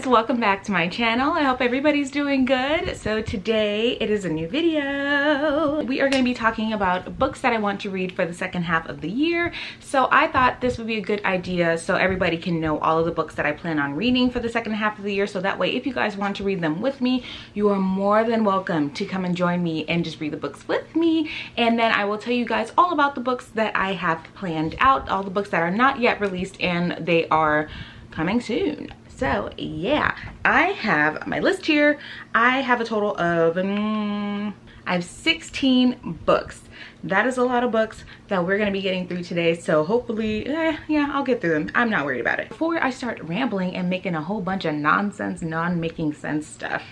welcome back to my channel. I hope everybody's doing good. So today it is a new video. We are going to be talking about books that I want to read for the second half of the year. So I thought this would be a good idea so everybody can know all of the books that I plan on reading for the second half of the year. So that way, if you guys want to read them with me, you are more than welcome to come and join me and just read the books with me. And then I will tell you guys all about the books that I have planned out, all the books that are not yet released and they are coming soon. So yeah, I have my list here. I have a total of I have 16 books. That is a lot of books that we're going to be getting through today. So hopefully, yeah, I'll get through them. I'm not worried about it. Before I start rambling and making a whole bunch of nonsense, non-making sense stuff,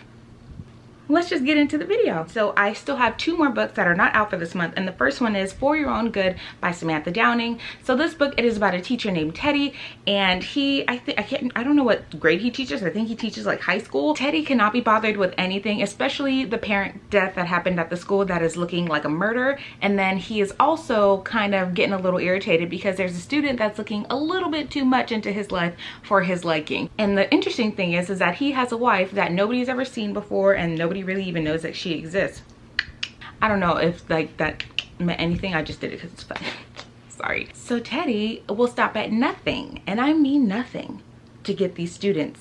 let's just get into the video. So I still have two more books that are not out for this month, and the first one is For Your Own Good by Samantha Downing. So this book, it is about a teacher named Teddy, and I don't know what grade he teaches. I think he teaches like high school. Teddy cannot be bothered with anything, especially the parent death that happened at the school that is looking like a murder. And then he is also kind of getting a little irritated because there's a student that's looking a little bit too much into his life for his liking. And the interesting thing is that he has a wife that nobody's ever seen before, and nobody really even knows that she exists. I don't know if like that meant anything. I just did it because it's fun. Sorry. So Teddy will stop at nothing, and I mean nothing, to get these students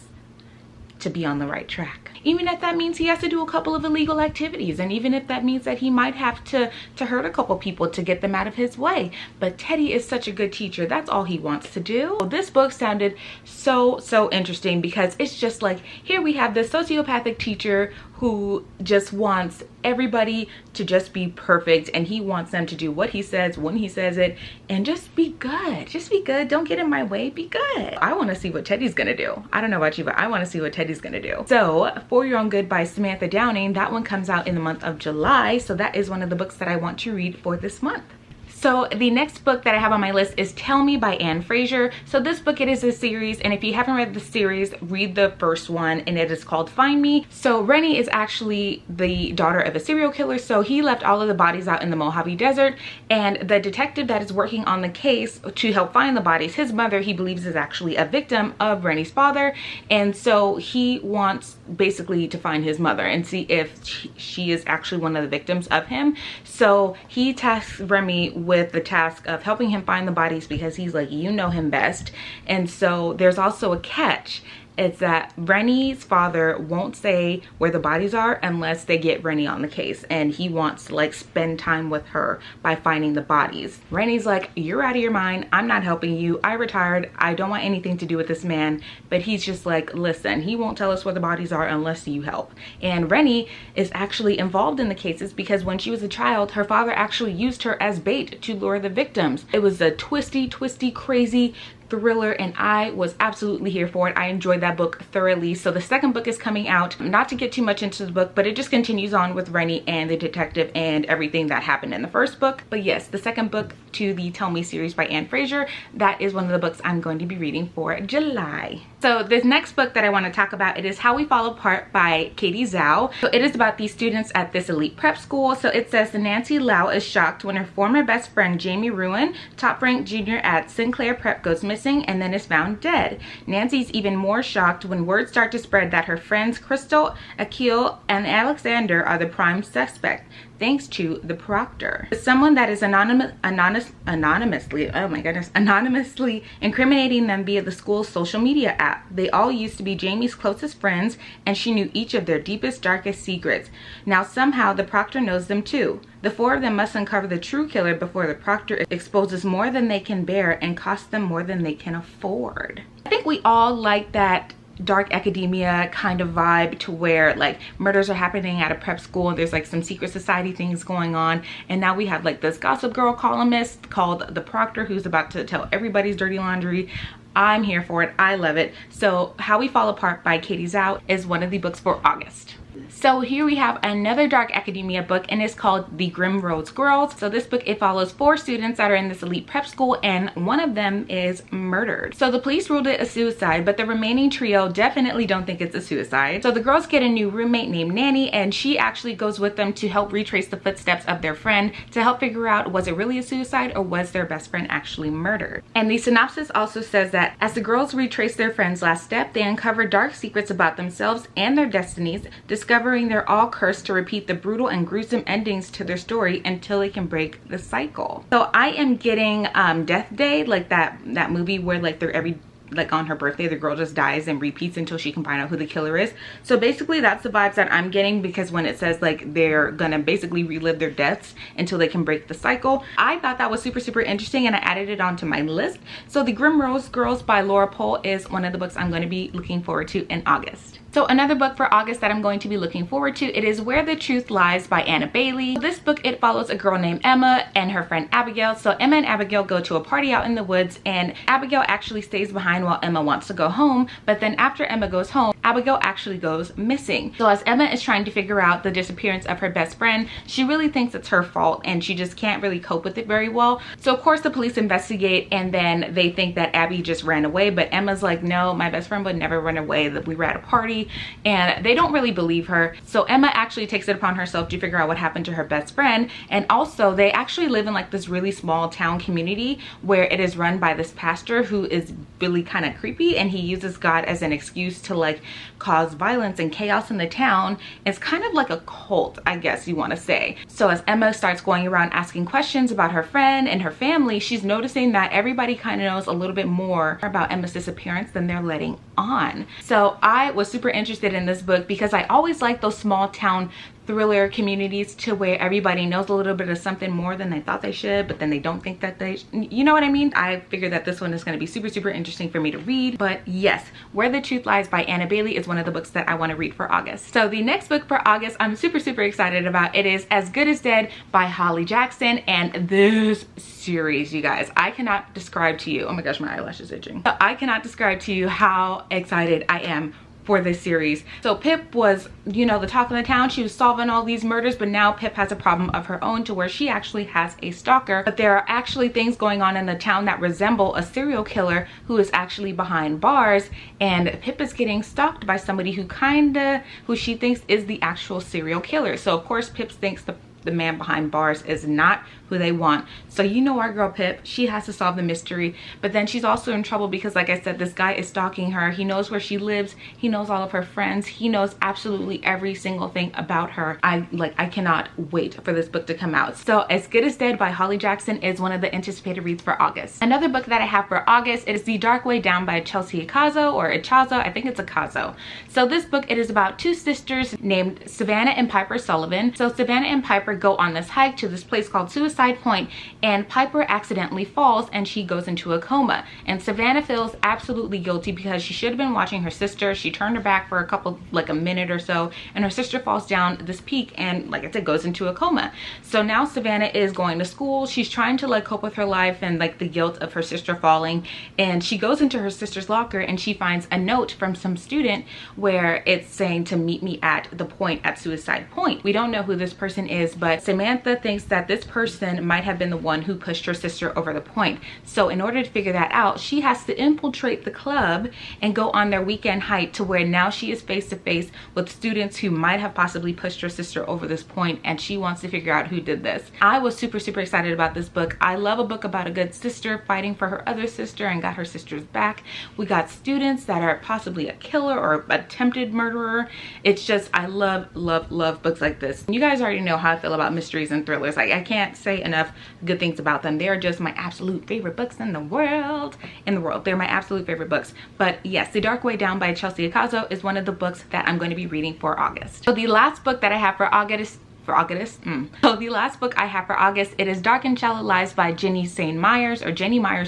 to be on the right track. Even if that means he has to do a couple of illegal activities, and even if that means that he might have to hurt a couple people to get them out of his way. But Teddy is such a good teacher. That's all he wants to do. This book sounded so interesting because it's just like, here we have this sociopathic teacher who just wants everybody to just be perfect, and he wants them to do what he says when he says it, and just be good. Just be good. Don't get in my way. Be good. I want to see what Teddy's gonna do. I don't know about you, but I want to see what Teddy's gonna do. So For Your Own Good by Samantha Downing, that one comes out in the month of July. So that is one of the books that I want to read for this month. So the next book that I have on my list is Tell Me by Anne Fraser. So this book, it is a series, and if you haven't read the series, read the first one, and it is called Find Me. So Rennie is actually the daughter of a serial killer. So he left all of the bodies out in the Mojave Desert, and the detective that is working on the case to help find the bodies, his mother, he believes is actually a victim of Rennie's father. And so he wants basically to find his mother and see if she is actually one of the victims of him. So he tasks Remy with the task of helping him find the bodies because he's like, you know him best. And so there's also a catch. It's that Rennie's father won't say where the bodies are unless they get Rennie on the case, and he wants to like spend time with her by finding the bodies. Rennie's like, you're out of your mind. I'm not helping you. I retired. I don't want anything to do with this man. But he's just like, listen, he won't tell us where the bodies are unless you help. And Rennie is actually involved in the cases because when she was a child, her father actually used her as bait to lure the victims. It was a twisty, crazy thriller, and I was absolutely here for it. I enjoyed that book thoroughly. So the second book is coming out. Not to get too much into the book, but it just continues on with Rennie and the detective and everything that happened in the first book. But yes, the second book to the Tell Me series by Anne Fraser, that is one of the books I'm going to be reading for July. So this next book that I want to talk about, it is How We Fall Apart by Katie Zhao. So it is about these students at this elite prep school. So it says Nancy Lau is shocked when her former best friend Jamie Ruin, top-ranked junior at Sinclair Prep, goes missing and then is found dead. Nancy's even more shocked when word start to spread that her friends Crystal, Akil, and Alexander are the prime suspect, thanks to the proctor. Someone that is anonymously incriminating them via the school's social media app. They all used to be Jamie's closest friends, and she knew each of their deepest, darkest secrets. Now somehow the proctor knows them too. The four of them must uncover the true killer before the proctor exposes more than they can bear and costs them more than they can afford. I think we all like that dark academia kind of vibe, to where like murders are happening at a prep school and there's like some secret society things going on, and now we have like this Gossip Girl columnist called the Proctor who's about to tell everybody's dirty laundry. I'm here for it. I love it. So How We Fall Apart by Katie Zhao is one of the books for August. So here we have another dark academia book, and it's called The Grim Rhodes Girls. So this book, it follows 4 students that are in this elite prep school, and one of them is murdered. So the police ruled it a suicide, but the remaining trio definitely don't think it's a suicide. So the girls get a new roommate named Nanny, and she actually goes with them to help retrace the footsteps of their friend to help figure out, was it really a suicide or was their best friend actually murdered? And the synopsis also says that as the girls retrace their friend's last step, they uncover dark secrets about themselves and their destinies, discovering they're all cursed to repeat the brutal and gruesome endings to their story until they can break the cycle. So I am getting Death Day, like that movie where like they're on her birthday the girl just dies and repeats until she can find out who the killer is. So basically that's the vibes that I'm getting, because when it says like they're gonna basically relive their deaths until they can break the cycle, I thought that was super interesting, and I added it onto my list. So The Grim Rhodes Girls by Laura Pohl is one of the books I'm going to be looking forward to in August. So another book for August that I'm going to be looking forward to, it is Where the Truth Lies by Anna Bailey. This book, it follows a girl named Emma and her friend Abigail. So Emma and Abigail go to a party out in the woods, and Abigail actually stays behind while Emma wants to go home. But then after Emma goes home, Abigail actually goes missing. So as Emma is trying to figure out the disappearance of her best friend, she really thinks it's her fault, and she just can't really cope with it very well. So of course the police investigate, and then they think that Abby just ran away, but Emma's like, no, my best friend would never run away, that we were at a party. And they don't really believe her. So Emma actually takes it upon herself to figure out what happened to her best friend. And also they actually live in like this really small town community where it is run by this pastor who is really kind of creepy, and he uses God as an excuse to like cause violence and chaos in the town. It's kind of like a cult, I guess you want to say. So as Emma starts going around asking questions about her friend and her family, she's noticing that everybody kind of knows a little bit more about Emma's disappearance than they're letting on. So I was super interested in this book because I always like those small town thriller communities to where everybody knows a little bit of something more than they thought they should, but then they don't think that they you know what I mean? I figured that this one is going to be super interesting for me to read. But yes, Where the Truth Lies by Anna Bailey is one of the books that I want to read for August. So the next book for August I'm super excited about. It is As Good as Dead by Holly Jackson, and this series, you guys, I cannot describe to you, oh my gosh, my eyelash is itching. So I cannot describe to you how excited I am for this series. So Pip was, you know, the talk of the town. She was solving all these murders, but now Pip has a problem of her own to where she actually has a stalker. But there are actually things going on in the town that resemble a serial killer who is actually behind bars, and Pip is getting stalked by somebody who she thinks is the actual serial killer. So of course Pip thinks the man behind bars is not who they want. So you know our girl Pip, she has to solve the mystery, but then she's also in trouble because, like I said, this guy is stalking her. He knows where she lives, he knows all of her friends, he knows absolutely every single thing about her. I cannot wait for this book to come out. So As Good as Dead by Holly Jackson is one of the anticipated reads for August. Another book that I have for August is The Dark Way Down by Chelsea Acazo, or Ichazo, I think it's Acazo. So this book, it is about 2 sisters named Savannah and Piper Sullivan. So Savannah and Piper go on this hike to this place called Suicide Point, and Piper accidentally falls and she goes into a coma, and Savannah feels absolutely guilty because she should have been watching her sister. She turned her back for a minute or so, and her sister falls down this peak and, like I said, goes into a coma. So now Savannah is going to school. She's trying to cope with her life and the guilt of her sister falling, and she goes into her sister's locker and she finds a note from some student where it's saying to meet me at the point at Suicide Point. We don't know who this person is, but Samantha thinks that this person might have been the one who pushed her sister over the point. So in order to figure that out, she has to infiltrate the club and go on their weekend hike to where now she is face to face with students who might have possibly pushed her sister over this point, and she wants to figure out who did this. I was super excited about this book. I love a book about a good sister fighting for her other sister and got her sister's back. We got students that are possibly a killer or attempted murderer. It's just, I love books like this. You guys already know how I feel about mysteries and thrillers. I can't say enough good things about them. They are just my absolute favorite books in the world. They're my absolute favorite books. But yes, The Dark Way Down by Chelsea Acazo is one of the books that I'm going to be reading for August. So the last book that I have for August, So the last book I have for August, it is Dark and Shallow Lives by Jenny Myers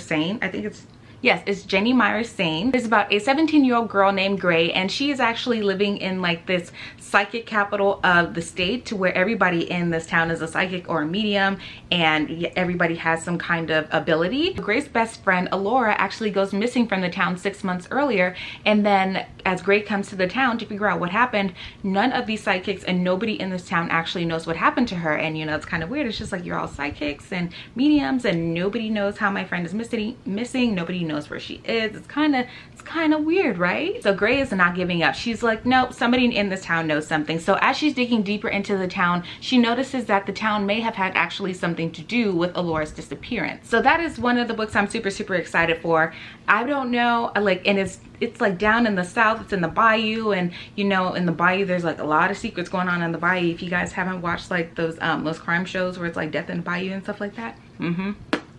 Sain. I think it's Yes, it's Jenny Myers Sane. It's about a 17-year-old girl named Gray, and she is actually living in like this psychic capital of the state, to where everybody in this town is a psychic or a medium, and everybody has some kind of ability. Gray's best friend Alora actually goes missing from the town 6 months earlier, and then as Gray comes to the town to figure out what happened, none of these psychics and nobody in this town actually knows what happened to her. And you know, it's kind of weird. It's just like, you're all psychics and mediums and nobody knows how my friend is missing. Nobody knows where she is. It's kind of weird, right? So Gray is not giving up. She's like, nope, somebody in this town knows something. So as she's digging deeper into the town, she notices that the town may have had actually something to do with Alora's disappearance. So that is one of the books I'm super excited for. I don't know, like, and it's like down in the south, it's in the bayou, and you know, in the bayou there's like a lot of secrets going on in the bayou. If you guys haven't watched like those crime shows where it's like Death in the Bayou and stuff like that,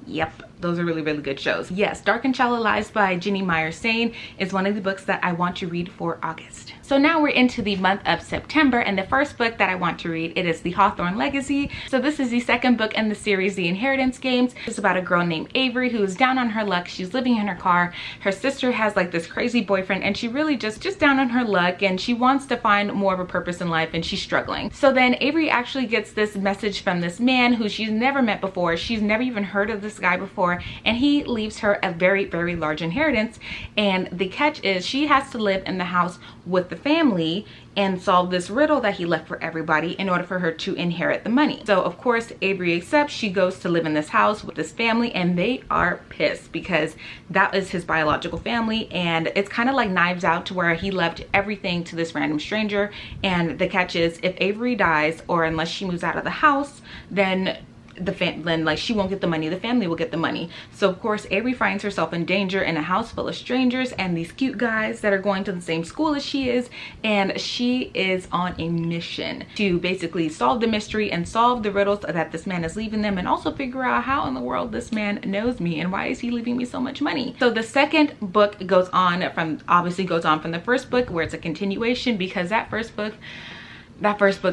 yep, those are really good shows. Yes, Dark and Shallow Lives by Jenny Myers Sane is one of the books that I want to read for August. So now we're into the month of September, and the first book that I want to read, it is the Hawthorne Legacy. So this is the second book in the series, The Inheritance Games. It's about a girl named Avery who is down on her luck. She's living in her car. Her sister has like this crazy boyfriend, and she really just down on her luck, and she wants to find more of a purpose in life, and she's struggling. So then Avery actually gets this message from this man who she's never met before. She's never even heard of this guy before, and he leaves her a very large inheritance. And the catch is she has to live in the house with the family and solve this riddle that he left for everybody in order for her to inherit the money. So of course Avery accepts. She goes to live in this house with this family, and they are pissed because that is his biological family, and it's kind of like Knives Out, to where he left everything to this random stranger. And the catch is, if Avery dies, or unless she moves out of the house, then like she won't get the money, the family will get the money. So of course Avery finds herself in danger in a house full of strangers and these cute guys that are going to the same school as she is, and she is on a mission to basically solve the mystery and solve the riddles that this man is leaving them, and also figure out how in the world this man knows me and why is he leaving me so much money. So the second book obviously goes on from the first book, where it's a continuation, because that first book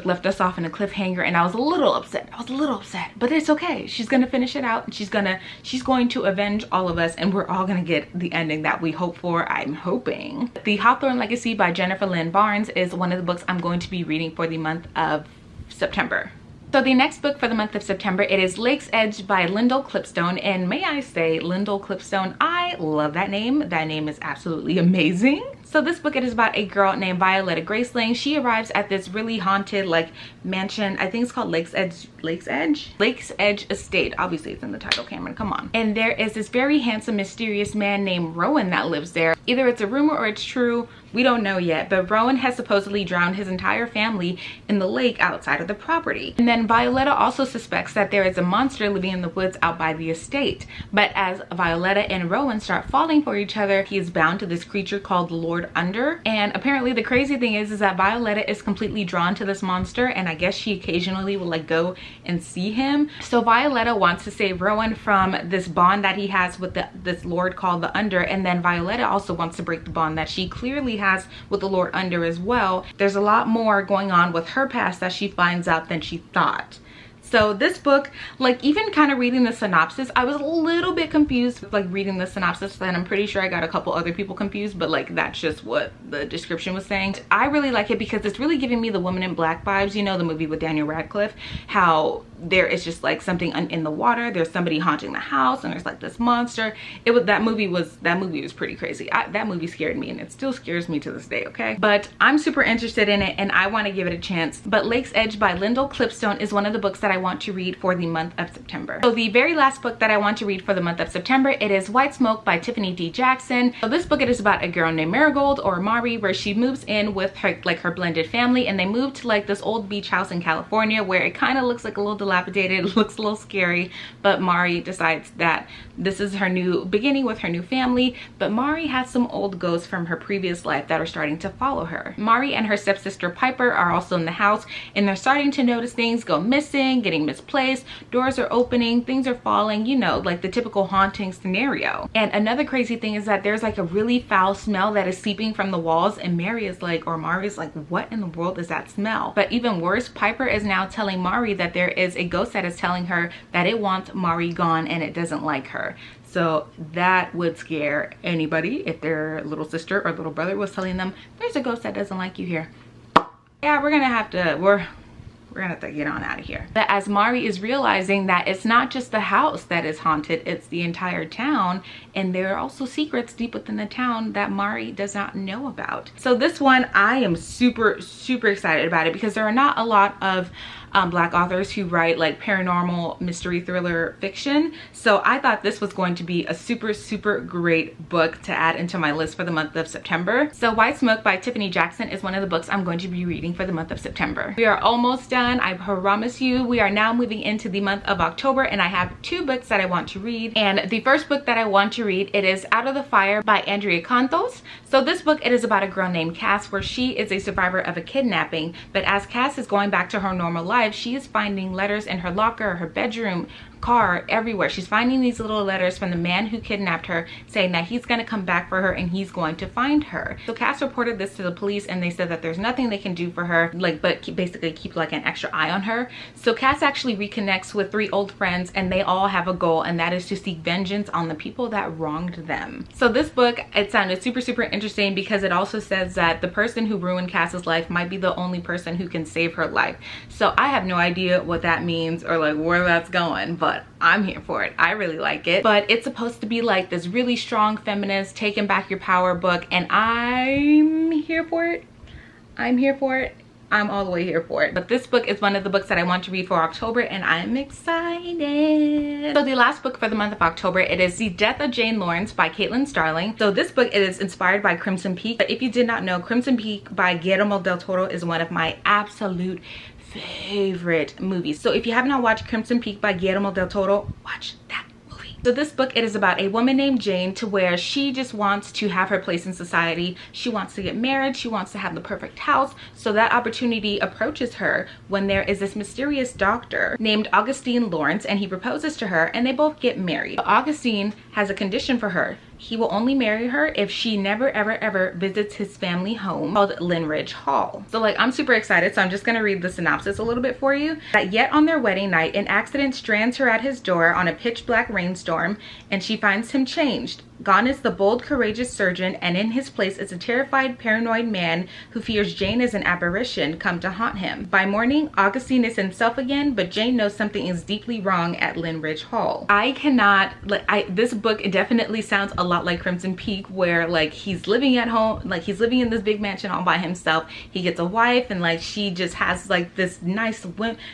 left us off in a cliffhanger, and I was a little upset. But it's okay. She's gonna finish it out. She's going to avenge all of us, and we're all gonna get the ending that we hope for, I'm hoping. The Hawthorne Legacy by Jennifer Lynn Barnes is one of the books I'm going to be reading for the month of September. So the next book for the month of September, it is Lake's Edge by Lyndall Clipstone. And may I say, Lyndall Clipstone, I love that name. That name is absolutely amazing. So this book, it is about a girl named Violetta Graceling. She arrives at this really haunted like mansion. I think it's called Lake's Edge Estate. Obviously it's in the title, Cameron, come on. And there is this very handsome, mysterious man named Rowan that lives there. Either it's a rumor or it's true, we don't know yet, but Rowan has supposedly drowned his entire family in the lake outside of the property. And then Violetta also suspects that there is a monster living in the woods out by the estate. But as Violetta and Rowan start falling for each other, he is bound to this creature called Lord Under. And apparently the crazy thing is that Violetta is completely drawn to this monster, and I guess she occasionally will like go and see him. So Violetta wants to save Rowan from this bond that he has with this Lord called the Under, and then Violetta also wants to break the bond that she clearly has with the Lord Under as well. There's a lot more going on with her past that she finds out than she thought. So this book, like even kind of reading the synopsis, I was a little bit confused with like reading the synopsis, and I'm pretty sure I got a couple other people confused, but like that's just what the description was saying. I really like it because it's really giving me the Woman in Black vibes, you know, the movie with Daniel Radcliffe, how there is just like something in the water, there's somebody haunting the house, and there's like this monster. That movie was pretty crazy. That movie scared me, and it still scares me to this day, okay? But I'm super interested in it, and I want to give it a chance. But Lake's Edge by Lyndall Clipstone is one of the books that I want to read for the month of September. So the very last book that I want to read for the month of September, it is White Smoke by Tiffany D. Jackson. So this book, it is about a girl named Marigold, or Mari, where she moves in with her blended family, and they move to like this old beach house in California where it kind of looks like a little dilapidated, it looks a little scary, but Mari decides that this is her new beginning with her new family. But Mari has some old ghosts from her previous life that are starting to follow her. Mari and her stepsister Piper are also in the house, and they're starting to notice things go missing, getting misplaced, doors are opening, things are falling, you know, like the typical haunting scenario. And another crazy thing is that there's like a really foul smell that is seeping from the walls, and Mari is like, what in the world is that smell? But even worse, Piper is now telling Mari that there is is a ghost that is telling her that it wants Mari gone and it doesn't like her. So that would scare anybody if their little sister or little brother was telling them, there's a ghost that doesn't like you here. Yeah, we're gonna have to get on out of here. But as Mari is realizing that it's not just the house that is haunted, it's the entire town, and there are also secrets deep within the town that Mari does not know about. So this one, I am super excited about it because there are not a lot of Black authors who write like paranormal mystery thriller fiction. So I thought this was going to be a super great book to add into my list for the month of September. So White Smoke by Tiffany Jackson is one of the books I'm going to be reading for the month of September. We are almost done. I promise you, we are now moving into the month of October, and I have 2 books that I want to read. And the first book that I want to read, it is Out of the Fire by Andrea Cantos. So this book, it is about a girl named Cass, where she is a survivor of a kidnapping. But as Cass is going back to her normal life, she is finding letters in her locker, her bedroom, car, everywhere. She's finding these little letters from the man who kidnapped her, saying that he's going to come back for her and he's going to find her. So Cass reported this to the police, and they said that there's nothing they can do for her, like, but basically keep like an extra eye on her. So Cass actually reconnects with 3 old friends, and they all have a goal, and that is to seek vengeance on the people that wronged them. So this book, it sounded super interesting because it also says that the person who ruined Cass's life might be the only person who can save her life. So I have no idea what that means or like where that's going, but I'm here for it. I really like it. But it's supposed to be like this really strong feminist, taking back your power book, and I'm here for it. I'm here for it. I'm all the way here for it. But this book is one of the books that I want to read for October, and I'm excited. So the last book for the month of October, it is The Death of Jane Lawrence by Caitlin Starling. So this book, it is inspired by Crimson Peak. But if you did not know, Crimson Peak by Guillermo del Toro is one of my absolute favorite movies. So if you have not watched Crimson Peak by Guillermo del Toro, watch that movie. So this book, it is about a woman named Jane, to where she just wants to have her place in society. She wants to get married. She wants to have the perfect house. So that opportunity approaches her when there is this mysterious doctor named Augustine Lawrence, and he proposes to her, and they both get married. Augustine has a condition for her. He will only marry her if she never ever visits his family home called Linridge Hall. So like, I'm super excited, so I'm just gonna read the synopsis a little bit for you. That yet on their wedding night, an accident strands her at his door on a pitch black rainstorm, and she finds him changed. Gone is the bold, courageous surgeon, and in his place is a terrified, paranoid man who fears Jane is an apparition come to haunt him. By morning, Augustine is himself again, but Jane knows something is deeply wrong at Linridge Hall. I cannot, this book, it definitely sounds a lot like Crimson Peak, where like he's living at home, like he's living in this big mansion all by himself. He gets a wife, and like she just has like this nice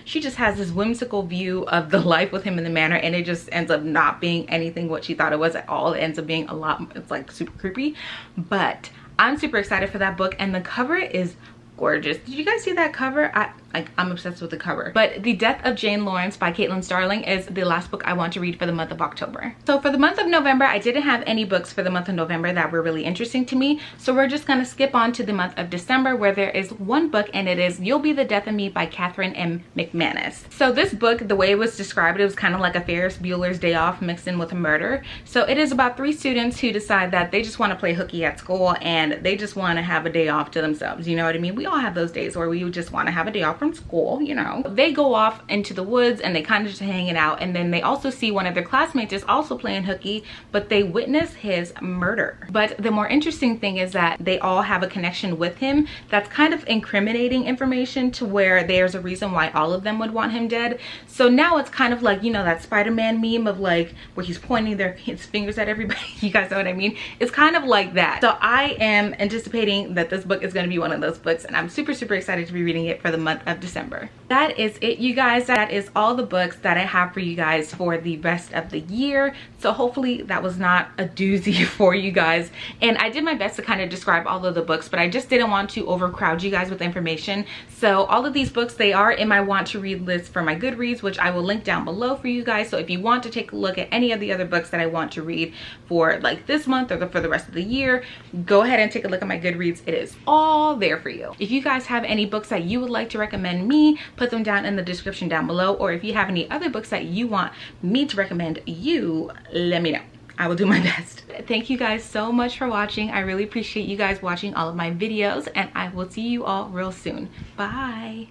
she just has this whimsical view of the life with him in the manor, and it just ends up not being anything what she thought it was at all. It ends up being a lot, it's like super creepy. But I'm super excited for that book, and the cover is gorgeous. Did you guys see that cover? I'm obsessed with the cover. But The Death of Jane Lawrence by Caitlin Starling is the last book I want to read for the month of October. So for the month of November, I didn't have any books for the month of November that were really interesting to me. So we're just gonna skip on to the month of December, where there is one book, and it is You'll Be the Death of Me by Catherine M. McManus. So this book, the way it was described, it was kind of like a Ferris Bueller's Day Off mixed in with a murder. So it is about 3 students who decide that they just want to play hooky at school, and they just want to have a day off to themselves. You know what I mean? We all have those days where we just want to have a day off from school, you know. They go off into the woods, and they kind of just hanging out, and then they also see one of their classmates is also playing hooky, but they witness his murder. But the more interesting thing is that they all have a connection with him that's kind of incriminating information, to where there's a reason why all of them would want him dead. So now it's kind of like, you know, that Spider-Man meme of like where he's pointing his fingers at everybody. You guys know what I mean? It's kind of like that. So I am anticipating that this book is going to be one of those books, and I'm super excited to be reading it for the month of December. That is it, you guys. That is all the books that I have for you guys for the rest of the year. So hopefully that was not a doozy for you guys, and I did my best to kind of describe all of the books, but I just didn't want to overcrowd you guys with information. So all of these books, they are in my want to read list for my Goodreads, which I will link down below for you guys. So if you want to take a look at any of the other books that I want to read for like this month or for the rest of the year, go ahead and take a look at my Goodreads. It is all there for you. If you guys have any books that you would like to recommend me, put them down in the description down below, or if you have any other books that you want me to recommend you, let me know. I will do my best. Thank you guys so much for watching. I really appreciate you guys watching all of my videos, and I will see you all real soon. Bye.